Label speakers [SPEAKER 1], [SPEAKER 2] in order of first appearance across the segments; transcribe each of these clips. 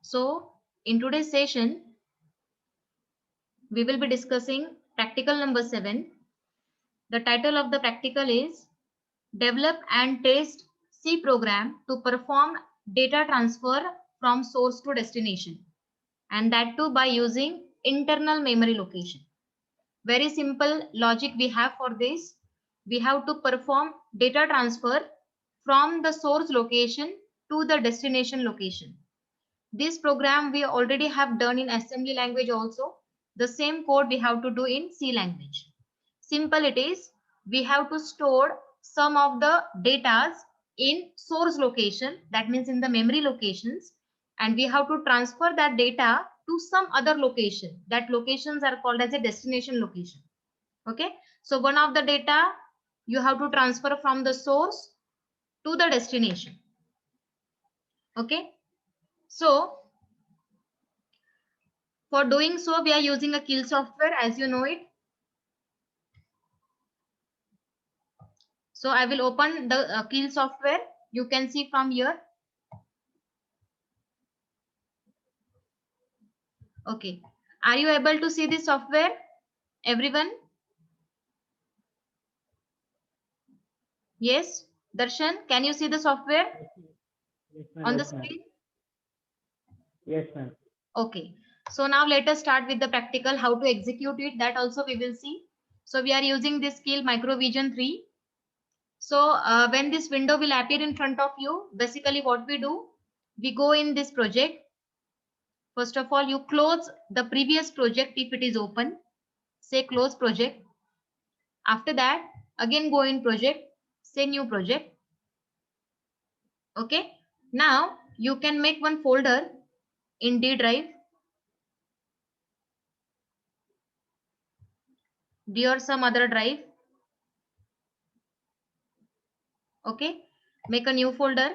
[SPEAKER 1] So in today's session, we will be discussing practical number 7. The title of the practical is Develop and Test C program to perform data transfer from source to destination, and that too by using internal memory location. Very simple logic we have for this. We have to perform data transfer from the source location to the destination location. This program we already have done in assembly language also. The same code we have to do in C language. Simple it is. We have to store some of the data in source location, that means in the memory locations, and we have to transfer that data to some other location. That locations are called as a destination location. Okay, so one of the data you have to transfer from the source to the destination. Okay, so for doing so, we are using a Kill software, as you know it. So I will open the Kill software. You can see from here. Okay. Are you able to see the software, everyone? Yes. Darshan, can you see the software on the screen?
[SPEAKER 2] Yes, ma'am.
[SPEAKER 1] Okay. So now let us start with the practical, how to execute it. That also we will see. So we are using this skill Microvision 3. So when this window will appear in front of you, basically what we do, we go in this project. First of all, you close the previous project if it is open. Say close project. After that, again go in project. Say new project. Okay. Now you can make one folder in D drive. D or some other drive. Okay. Make a new folder.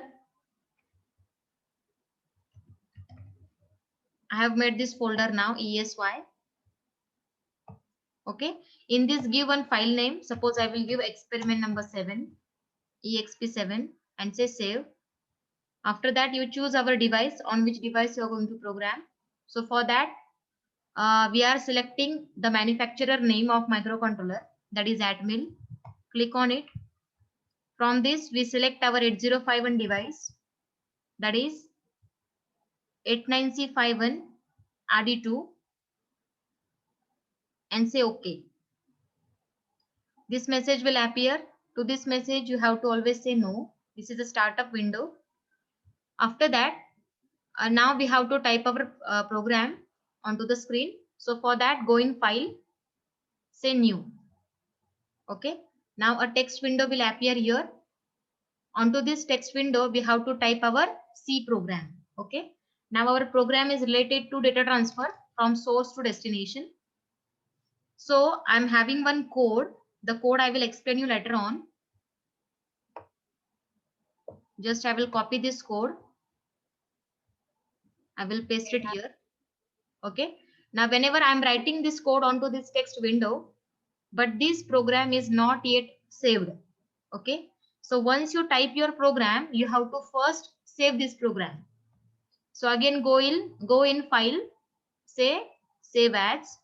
[SPEAKER 1] I have made this folder now, ESY. Okay. In this, give one file name. Suppose I will give experiment number 7, exp7, and say save. After that, you choose our device, on which device you are going to program. So for that, we are selecting the manufacturer name of microcontroller, that is Atmel. Click on it. From this, we select our 8051 device, that is 89C51 RD2, and say OK. This message will appear. To this message, you have to always say no. This is a startup window. After that, now we have to type our program onto the screen. So for that, go in File, say New. Okay. Now a text window will appear here. Onto this text window, we have to type our C program. Okay. Now our program is related to data transfer from source to destination. So I'm having one code. The code I will explain you later on. Just I will copy this code. I will paste it here. Okay. Now whenever I'm writing this code onto this text window, but this program is not yet saved. Okay. So once you type your program, you have to first save this program. So again go in File, say Save As.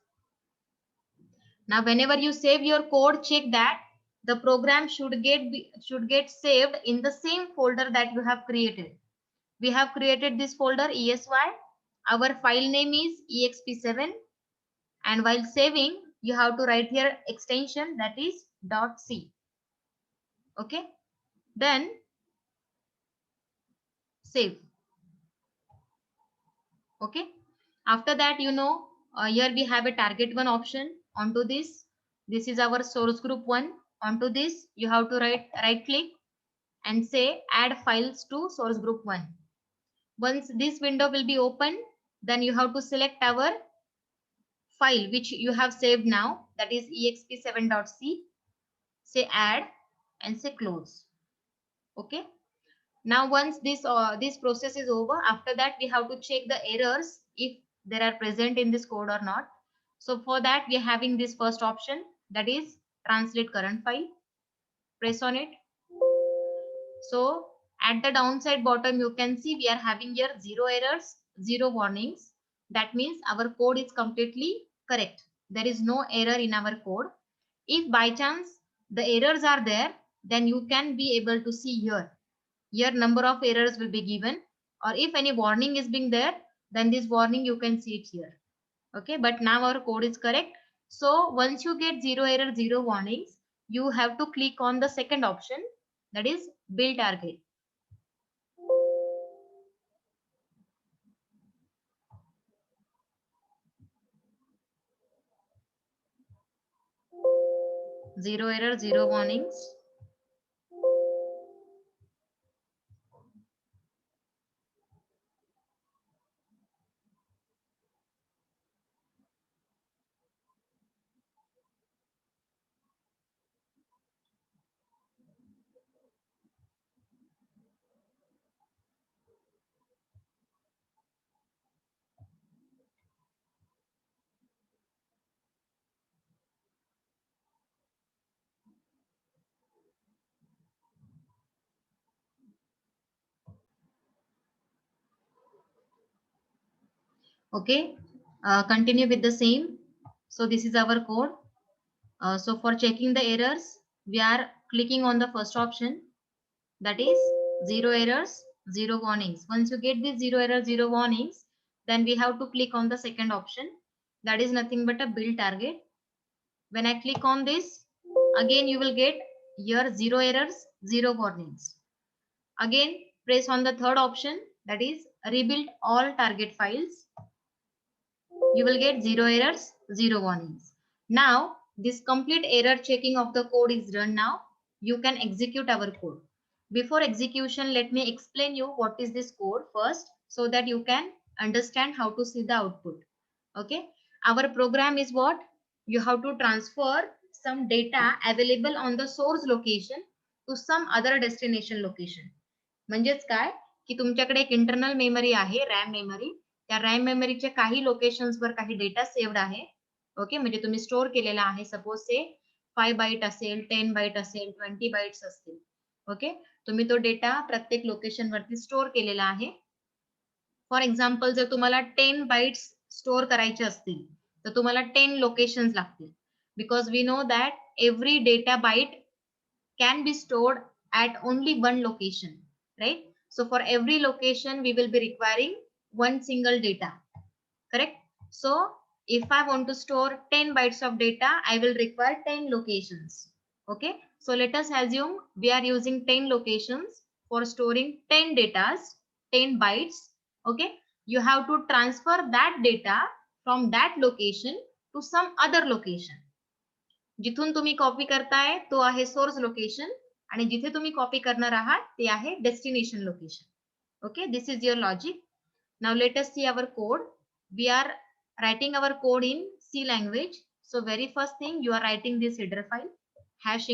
[SPEAKER 1] Now whenever you save your code, check that the program should get saved in the same folder that you have created. We have created this folder ESY. Our file name is exp7, and while saving, you have to write here extension, that is .c. Okay. Then save. Okay. After that, here we have a target one option. Onto this, this is our source group 1. Onto this, you have to right click and say add files to source group 1. Once this window will be open, then you have to select our file which you have saved now, that is exp7.c. Say add and say close. Okay. Now once this process is over, after that we have to check the errors if they are present in this code or not. So for that we are having this first option, that is translate current file. Press on it. So at the downside bottom you can see we are having here 0 errors, 0 warnings, that means our code is completely correct. There is no error in our code. If by chance the errors are there, then you can be able to see here. Here number of errors will be given, or if any warning is being there, then this warning you can see it here. Okay, but now our code is correct. So once you get 0 error, 0 warnings, you have to click on the second option, that is build target. Zero error, 0 warnings. Okay, continue with the same. So this is our code. So for checking the errors, we are clicking on the first option, that is 0 errors, 0 warnings. Once you get these 0 errors, 0 warnings, then we have to click on the second option, that is nothing but a build target. When I click on this, again you will get here 0 errors, 0 warnings. Again press on the third option, that is rebuild all target files. You will get 0 errors, 0 warnings. Now this complete error checking of the code is done. Now you can execute our code. Before execution, let me explain you what is this code first, so that you can understand how to see the output. Okay, our program is what? You have to transfer some data available on the source location to some other destination location. म्हणजेच काय की तुमच्याकडे एक internal memory आहे, RAM memory. त्या RAM मेमरीच्या काही लोकेशन्सवर काही data saved आहे. ओके, म्हणजे तुम्ही स्टोअर केलेला आहे. सपोज से 5 बाईट असेल, 10 बाईट असेल, 20 बाईट्स असतील. ओके, तुम्ही तो डेटा प्रत्येक लोकेशन वरती स्टोअर केलेला आहे. फॉर एक्झाम्पल जर तुम्हाला 10 बाईट्स स्टोअर करायचे असतील तर तुम्हाला 10 लोकेशन्स लागतील. Because we know that every data byte can be stored at only one location, right? So for every location we will be requiring one single data, correct? So if I want to store 10 bytes of data, I will require 10 locations. Okay, so let us assume we are using 10 locations for storing 10 datas, 10 bytes. Okay, you have to transfer that data from that location to some other location. जिथून तुम्ही copy करताय तो आहे source location, आणि जिथे तुम्ही copy करणार आहात ते आहे destination location. Okay, this is your logic. Now let us see our code. We are writing our code in C language. So very first thing, you are writing this header file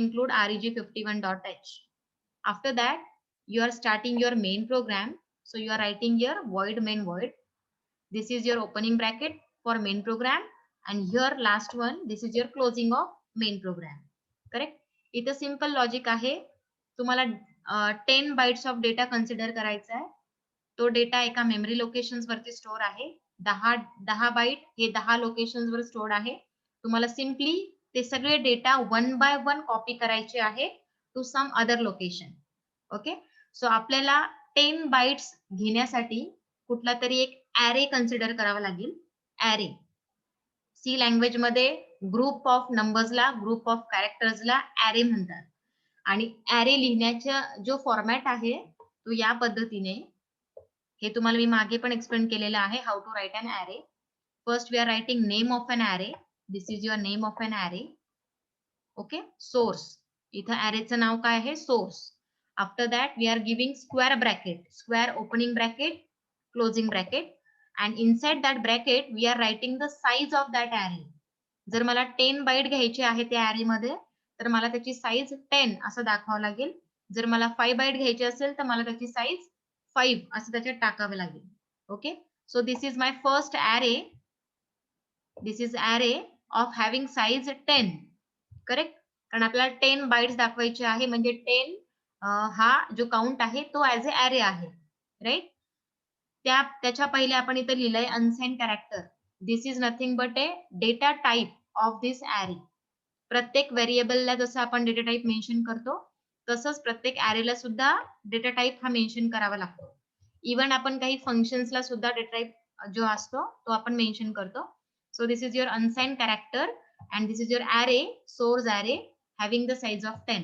[SPEAKER 1] #include reg51.h. After that, you are starting your main program. So you are writing here void main void. This is your opening bracket for main program, and here last one, this is your closing of main program. Correct? इथं simple logic आहे. तुम्हाला 10 bytes of data consider करायचा आहे. तो data एका memory locations वरती store आहे. 10 byte हे 10 लोकेशन्स वर स्टोअर आहे. तुम्हाला सिम्पली ते सगळे data one by one copy करायचे आहे to some other location. Okay, so आपल्याला 10 बाइट्स घेण्यासाठी कुठला तरी एक ऍरे कन्सिडर करावा लागेल. ऍरे सी लँग्वेज मध्ये ग्रुप ऑफ नंबर्सला, ग्रुप ऑफ कॅरेक्टर्सला ऍरे म्हणतात. आणि ऍरे लिहिण्याचा जो फॉर्मॅट आहे तो या पद्धतीने, हे तुम्हाला मी मागे पण एक्सप्लेन केलेलं आहे, how to write an array. First we are writing name of an array. This is your name of an array. Okay, source, इथं ऍरेचं नाव काय आहे? Source. After that we are giving square bracket, square opening bracket, closing bracket, and inside that bracket we are writing the size of that array. जर मला 10 bite घ्यायचे आहे त्या array मध्ये, तर मला त्याची साईज 10 असं दाखवावं लागेल. जर मला 5 बाईट घ्यायचे असेल तर मला त्याची साईज 5 असं त्याच्यात टाकावे लागेल. Okay, so this is my first array. This is array of having size 10. Correct? कारण आपल्याला 10 बाईट्स दाखवायचे आहे, म्हणजे 10 हा जो काउंट आहे तो ऍज अ array आहे, राईट? त्याच्या पहिले आपण इथे लिहिलंय unsigned character. This is nothing but A data type of this array. प्रत्येक व्हेरिएबलला जसं आपण डेटा टाइप मेन्शन करतो तसंच प्रत्येक ॲरेला सुद्धा डेटा टाइप हा मेन्शन करावा लागतो. इव्हन आपण काही फंक्शन्सला सुद्धा डेटा टाइप जो असतो तो आपण मेन्शन करतो. So this is your unsigned character and this is your array, source array having the size of 10.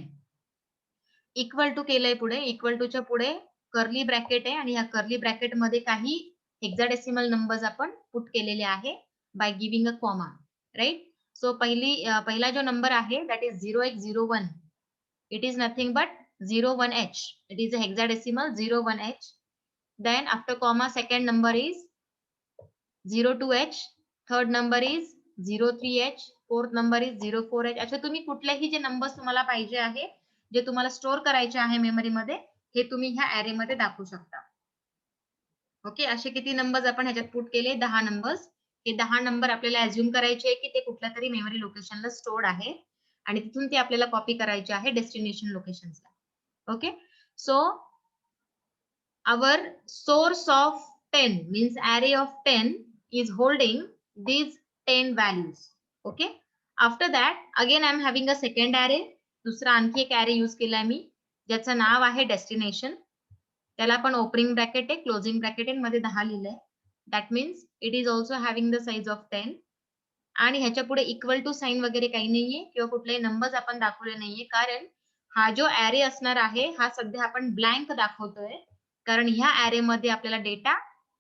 [SPEAKER 1] Equal to केलंय पुढे, इक्वल टूच्या पुढे कर्ली ब्रॅकेट आहे आणि ह्या कर्ली ब्रॅकेट मध्ये काही हेक्साडेसिमल नंबर्स आपण पुट केलेले आहे by giving a comma, right. So पहिला जो नंबर आहे that is 0x01. It is nothing but 01H. It is a hexadecimal 01H. Then after comma second number is 02H. Third number is 03H. Fourth number is 04H. अच्छा, तुम्ही कुठलेही जे numbers तुम्हाला पाहिजे आहे, जे तुम्हाला स्टोअर करायचे आहे मेमरी मध्ये, हे तुम्ही ह्या ॲरे मध्ये दाखवू शकता. ओके, असे किती नंबर्स आपण ह्याच्यात पुट केले? 10 नंबर्स. हे 10 नंबर आपल्याला अज्युम करायचे की ते कुठल्या तरी मेमरी लोकेशनला स्टोअर्ड आहे आणि तिथून ते आपल्याला कॉपी करायचे आहे डेस्टिनेशन लोकेशन्सला. Okay, so our source of 10 means array of 10 is holding these 10 values. Okay, after that again I am having a second array. दुसरा आणखी एक array यूज केलाय मी, ज्याचं नाव आहे डेस्टिनेशन. त्याला आपण ओपनिंग ब्रॅकेट आहे, क्लोजिंग ब्रॅकेट आहे, मध्ये 10 लिहिलंय. That means it is also having the size of 10. आणि ह्याच्या पुढे इक्वल टू साइन वगैरे काही नाहीये किंवा कुठलेही नंबर्स आपण दाखवले नाहीये, कारण हा जो array असणार आहे हा सध्या आपण ब्लँक दाखवतोय, कारण ह्या ॲरे मध्ये आपल्याला डेटा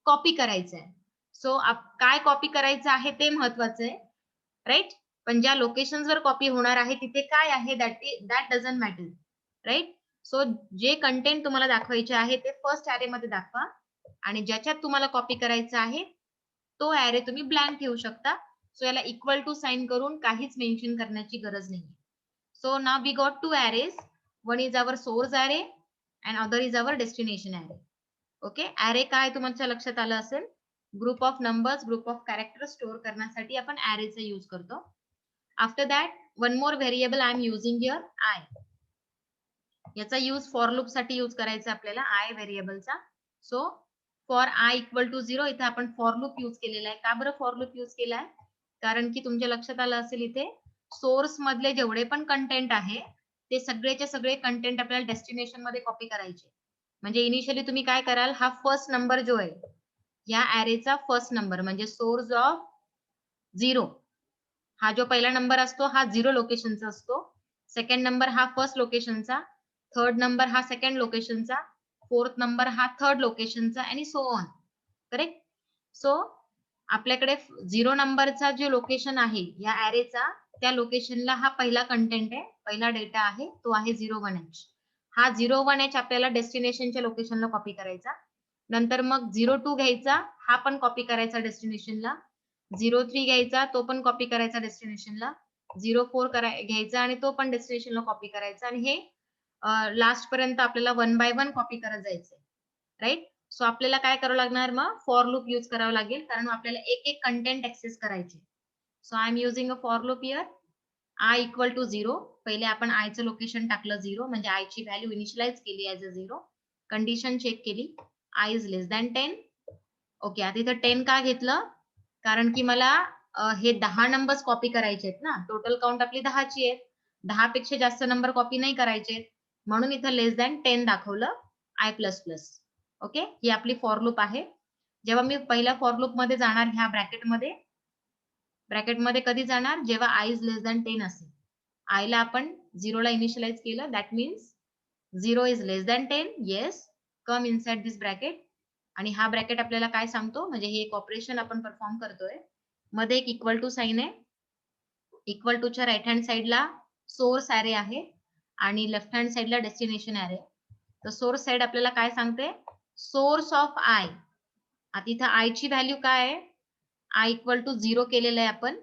[SPEAKER 1] कॉपी करायचा आहे. सो काय कॉपी करायचं आहे ते महत्वाचं आहे, राईट. पण ज्या लोकेशन्सवर कॉपी होणार आहे तिथे काय आहे that doesn't matter, right. So जे कंटेंट तुम्हाला दाखवायचे आहे ते फर्स्ट ॲरे मध्ये दाखवा आणि ज्याच्यात तुम्हाला कॉपी करायचं आहे तो ॲरे तुम्ही ब्लँक ठेवू शकता. सो याला इक्वल टू साइन करून काहीच मेन्शन करण्याची गरज नाही. So now we got 2 arrays. One is our source array and other is our destination array. Okay, array काय तुमच्या लक्षात आलं असेल, group of numbers, group of characters store करण्यासाठी आपण arrayचा यूज करतो. After that one more variable I am using here I. याचा यूज फॉर लूप साठी यूज करायचा आपल्याला आय व्हेरिएबलचा. So for I equal to 0 इथे आपण फॉर लूप यूज केलेला आहे. का बरं फॉर लूप यूज केलाय? कारण की तुमच्या लक्षात आलं असेल इथे सोर्स मधले जेवढे पण कंटेंट आहे ते सगळेचे सगळे कंटेंट आपल्याला डेस्टिनेशन मध्ये कॉपी करायचे. म्हणजे इनिशियली तुम्ही काय कराल, हा फर्स्ट नंबर जो आहे या ॲरेचा फर्स्ट नंबर म्हणजे सोर्स ऑफ 0, हा जो पहिला नंबर असतो हा 0 लोकेशनचा असतो. सेकंड नंबर हा फर्स्ट लोकेशनचा, थर्ड नंबर हा सेकंड लोकेशनचा, फोर्थ नंबर हा थर्ड लोकेशनचा आणि सो ऑन, करेक्ट. सो आपल्याकडे 0 नंबरचा जो लोकेशन आहे या ॲरेचा, त्या लोकेशनला हा पहिला कंटेंट आहे, पहिला डेटा आहे, तो आहे 01H. हा 01H आपल्याला डेस्टिनेशनच्या लोकेशनला कॉपी करायचा. नंतर मग 02 घ्यायचा, हा पण कॉपी करायचा डेस्टिनेशनला. 03 घ्यायचा, तो पण कॉपी करायचा डेस्टिनेशनला. 04 घ्यायचा आणि तो पण डेस्टिनेशनला कॉपी करायचा. आणि हे लास्ट पर्यंत आपल्याला 1 बाय 1 कॉपी करत जायचंय, राईट. सो आपल्याला काय करावं लागणार, मग फॉर लूप यूज करावं लागेल, कारण आपल्याला एक एक कंटेंट ऍक्सेस करायचे. So I am using a for loop here. I equal to 0. पहिले आपण आयचं लोकेशन टाकलं 0, म्हणजे आयची व्हॅल्यू इनिशियलाइज केली ऍज अ 0. कंडिशन चेक केली, I is less than 10. Okay, आता इथं 10 का घेतलं, कारण की मला हे 10 नंबर्स कॉपी करायचे आहेत ना. टोटल काउंट आपली 10ची आहे, 10 पेक्षा जास्त नंबर कॉपी नाही करायचे, म्हणून इथं लेस दॅन 10 दाखवलं आय प्लस प्लस. ओके, ही आपली फॉर लूप आहे. जेव्हा मी पहिल्या फॉर लूप मध्ये जाणार ह्या ब्रॅकेटमध्ये कधी जाणार, जेव्हा आय इज लेस दॅन 10 असेल. आयला आपण 0 ला इनिशियलाइज केलं, that means 0 is less than 10. Yes, come inside this bracket. आणि हा ब्रॅकेट आपल्याला काय सांगतो, म्हणजे हे एक ऑपरेशन आपण परफॉर्म करतोय, मध्ये एक इक्वल टू साइन आहे. इक्वल टूच्या राईट हँड साइडला सोर्स ॲरे आहे आणि लेफ्ट हँड साइडला डेस्टिनेशन ॲरे. तर सोर्स साइड आपल्याला काय सांगते, सोर्स ऑफ आय. आता इथं आयची व्हॅल्यू काय आहे, आय इक्वल टू 0 केलेलं आहे आपण,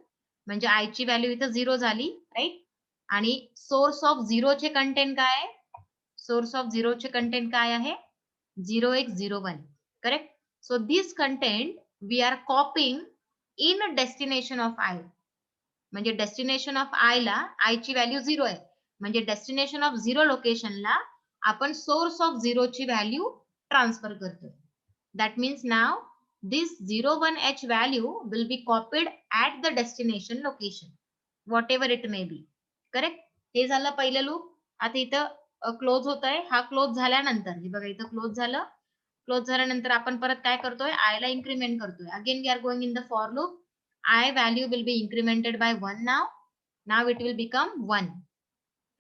[SPEAKER 1] म्हणजे आयची व्हॅल्यू इथं 0 झाली, राईट. आणि सोर्स ऑफ 0 चे कंटेंट काय आहे, सोर्स ऑफ 0 चे कंटेंट काय आहे, 0x01, correct. So this content we are copying in destination of I. म्हणजे डेस्टिनेशन ऑफ आय ला आयची व्हॅल्यू 0 आहे, म्हणजे डेस्टिनेशन ऑफ 0 लोकेशनला आपण सोर्स ऑफ 0 ची व्हॅल्यू ट्रान्सफर करतोय. That means now this 01H value will be copied at the destination location, whatever it may be. Correct? हे झालं पहिलं लूप. आता इथं क्लोज होत आहे. हा क्लोज झाल्यानंतर हे बघा इथं क्लोज झालं. क्लोज झाल्यानंतर आपण परत काय करतोय, आय ला इन्क्रीमेंट करतोय. Again we are going in the for loop. I value will be incremented by 1 now. Now it will become 1.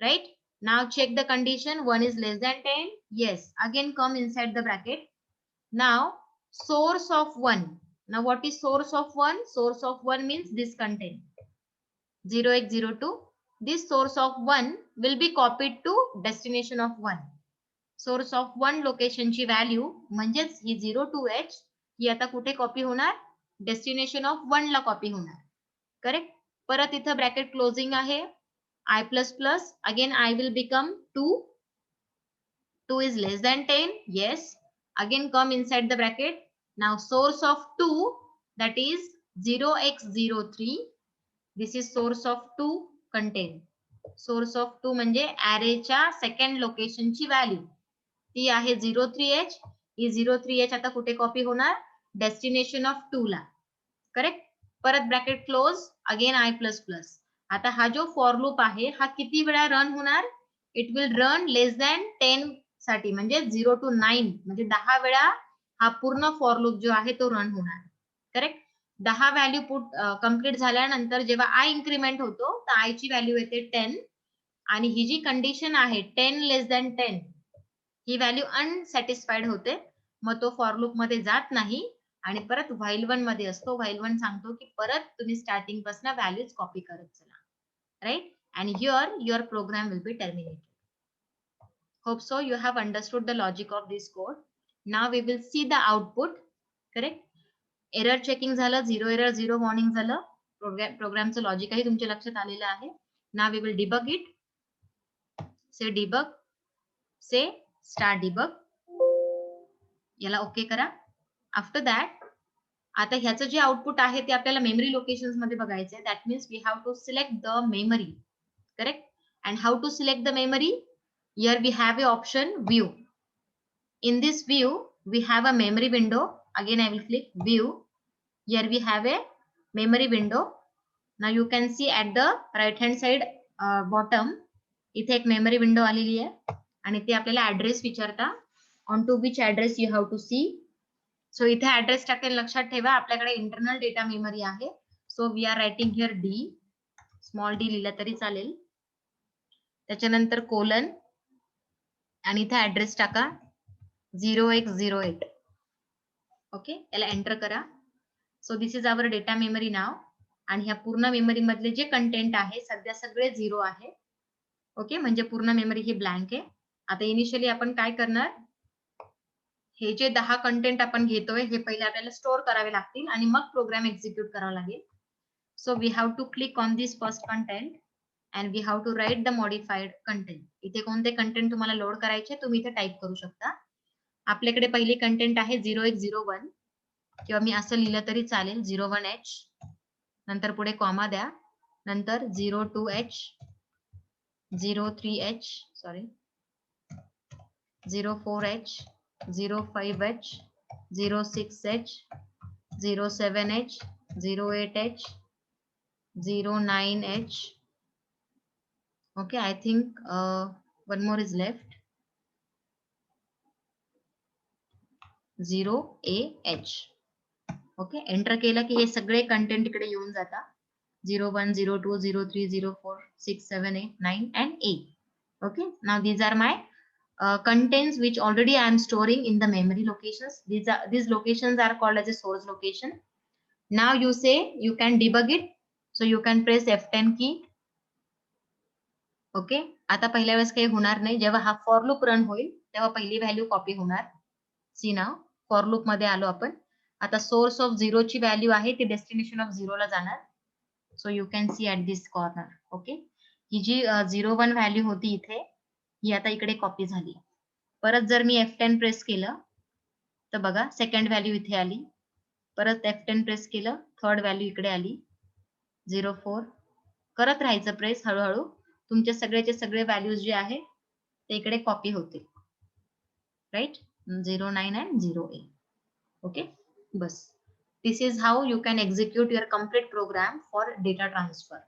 [SPEAKER 1] Right? Now check the condition. 1 is less than 10. Yes. Again come inside the bracket. Now source of 1. Now what is source of 1? Source of 1 means this content. 0x02. This source of 1 will be copied to destination of 1. Source of 1 location ची value म्हणजेच ही 02H ही आता कुठे copy होणार? Destination of 1 La copy होणार. Correct? परत इथं bracket closing आहे. I plus plus again I will become 2. 2 is less than 10. Yes. Again come inside the bracket. Now source of 2, that is 0x03. This is source of 2 content. Source of 2 म्हणजे arrayच्या second लोकेशनची value ती आहे 03H. ही 03H आता कुठे copy होणार? Destination of 2 ला. Correct? परत bracket close. Again I plus plus. आता हा जो फॉर लूप आहे हा किती वेळा रन होणार? It will run less than 10 साठी, म्हणजे 0 to 9 म्हणजे 10 वेळा हा पूर्ण फॉर लूप जो आहे तो रन होणार. करेक्ट? 10 व्हॅल्यू पुट कम्प्लीट झाल्यानंतर जेव्हा I इन्क्रीमेंट होतो तर I ची व्हॅल्यू येते 10 आणि ही जी कंडिशन आहे 10 लेस दॅन 10 ही व्हॅल्यू अनसॅटिस्फाईड होते. मग तो फॉर लूप मध्ये जात नाही आणि परत व्हाईल 1 मध्ये असतो. व्हाईल 1 सांगतो की परत तुम्ही स्टार्टिंग पासून व्हॅल्यूज कॉपी करत चला. Right? And here your program will be terminated. Hope so you have understood the logic of this code. Now we will see the output. Correct? Error checking झालं, zero error, zero warning झालं. प्रोग्रामचं logic आहे तुमच्या लक्षात आलेलं आहे. Now we will debug it. Say debug. Say start debug. याला okay करा. After that आता ह्याचं जे आउटपुट आहे ते आपल्याला मेमरी लोकेशन्स मध्ये बघायचं आहे. That means we have to select the memory. Correct? And how to select the memory? Here we have a option view. In this view we have a memory window. Again I will click view. Here we have a memory window. Now you can see at the right hand side bottom इथे एक memory window आलेली आहे आणि ते आपल्याला address विचारता. On to which address you have to see. So इथे address टाकेल. लक्षात ठेवा आपल्याकडे इंटरनल डेटा मेमरी आहे. So we are writing here D. Small D लिहिला तरी चालेल. त्याच्यानंतर कोलन आणि इथे ऍड्रेस टाका 0x08. ओके, याला एंटर करा. So this is our data memory now. आणि ह्या पूर्ण मेमरी मधले जे कंटेंट आहे सध्या सगळे 0 आहे. ओके, म्हणजे पूर्ण मेमरी ही ब्लँक आहे. आता इनिशियली आपण काय करणार, हे जे 10 कंटेंट आपण घेतोय हे पहिले आपल्याला स्टोअर करावे लागतील आणि मग प्रोग्राम एक्झिक्यूट करावा लागेल. So we have to click on this first content and we have to write the modified content. इथे कोणते कंटेंट तुम्हाला लोड करायचे तुम्ही इथे टाईप करू शकता. आपल्याकडे पहिली कंटेंट आहे 0x01 किंवा मी असं लिहिलं तरी चालेल 01H. नंतर पुढे कॉमा द्या. नंतर 02H, 03H, sorry 04H, 05H, 06H, 07H, 08H, 09H. Okay, I think one more is left. 0AH. Okay, enter केलं की हे सगळे कंटेंट इकडे येऊन जातात. 01, 02, 03, 04, 6, 7, 8, 9 and 8. Okay, now these are my contents which already I am storing in the memory locations. These locations are called as a source location. Now you say you can debug it, so you can press F10 key. Okay, आता पहिल्या वेळेस काही होणार नाही. जेव्हा हा for loop run होईल तेव्हा पहिली व्हॅल्यू कॉपी होणार. सी नाव फॉर लूप मध्ये आलो आपण. आता सोर्स ऑफ 0 ची व्हॅल्यू आहे ती डेस्टिनेशन ऑफ 0 ला जाणार. So you can see at this corner. Okay, ही जी 01 व्हॅल्यू होती इथे ही आता इकडे कॉपी झाली. परत जर मी F10 प्रेस केलं तर बघा सेकंड व्हॅल्यू इथे आली. परत F10 प्रेस केलं, थर्ड व्हॅल्यू इकडे आली 04. करत राहायचं प्रेस. हळूहळू तुमचे सगळेचे सगळे व्हॅल्यूज जे आहे ते इकडे कॉपी होते. Right? 09 and 08. Okay, bus. This is how you can execute your complete program for data transfer.